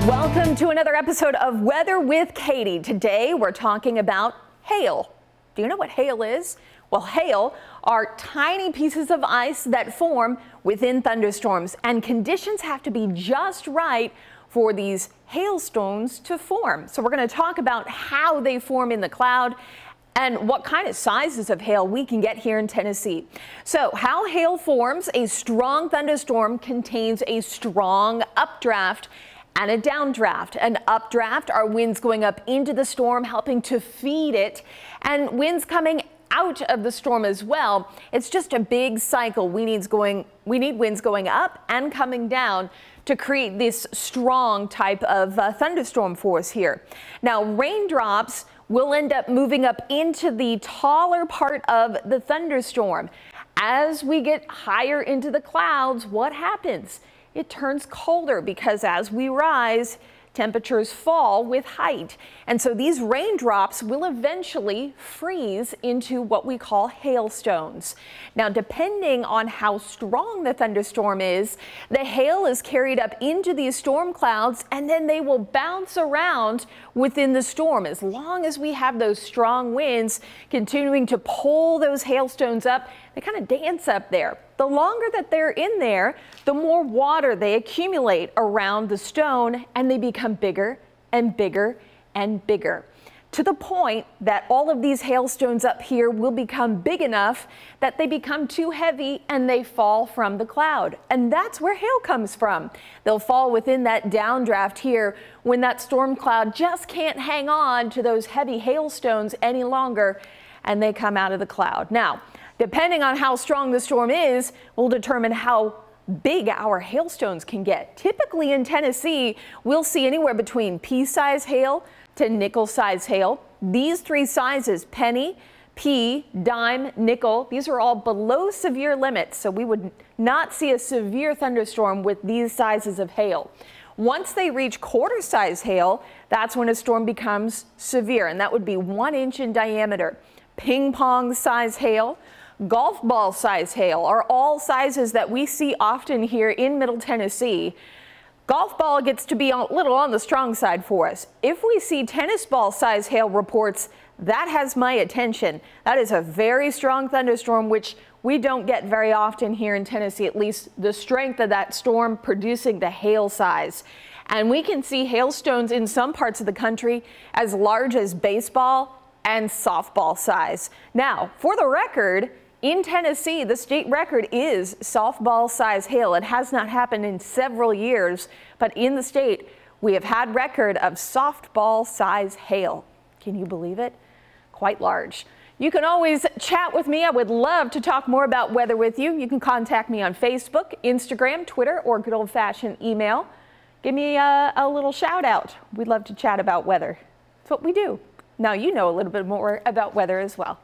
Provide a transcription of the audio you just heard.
Welcome to another episode of Weather with Katy. Today we're talking about hail. Do you know what hail is? Well, hail are tiny pieces of ice that form within thunderstorms, and conditions have to be just right for these hailstones to form. So we're going to talk about how they form in the cloud and what kind of sizes of hail we can get here in Tennessee. So how hail forms: a strong thunderstorm contains a strong updraft and a downdraft. An updraft are winds going up into the storm, helping to feed it, and winds coming out of the storm as well. It's just a big cycle. We need winds going up and coming down to create this strong type of thunderstorm force here. Now, raindrops will end up moving up into the taller part of the thunderstorm. As we get higher into the clouds, what happens? It turns colder because as we rise, temperatures fall with height. And so these raindrops will eventually freeze into what we call hailstones. Now, depending on how strong the thunderstorm is, the hail is carried up into these storm clouds, and then they will bounce around within the storm. As long as we have those strong winds continuing to pull those hailstones up, they kind of dance up there. The longer that they're in there, the more water they accumulate around the stone, and they become bigger and bigger and bigger, to the point that all of these hailstones up here will become big enough that they become too heavy and they fall from the cloud. And that's where hail comes from. They'll fall within that downdraft here when that storm cloud just can't hang on to those heavy hailstones any longer, and they come out of the cloud. Now, depending on how strong the storm is, will determine how big our hailstones can get. Typically in Tennessee, we'll see anywhere between pea-size hail to nickel-size hail. These three sizes, penny, pea, dime, nickel, these are all below severe limits, so we would not see a severe thunderstorm with these sizes of hail. Once they reach quarter-size hail, that's when a storm becomes severe, and that would be 1 inch in diameter. Ping-pong size hail, golf ball size hail are all sizes that we see often here in Middle Tennessee. Golf ball gets to be a little on the strong side for us. If we see tennis ball size hail reports, that has my attention. That is a very strong thunderstorm, which we don't get very often here in Tennessee, at least the strength of that storm producing the hail size. And we can see hailstones in some parts of the country as large as baseball and softball size. Now, for the record, in Tennessee, the state record is softball size hail. It has not happened in several years, but in the state, we have had record of softball size hail. Can you believe it? Quite large. You can always chat with me. I would love to talk more about weather with you. You can contact me on Facebook, Instagram, Twitter, or good old-fashioned email. Give me a little shout out. We'd love to chat about weather. That's what we do. Now you know a little bit more about weather as well.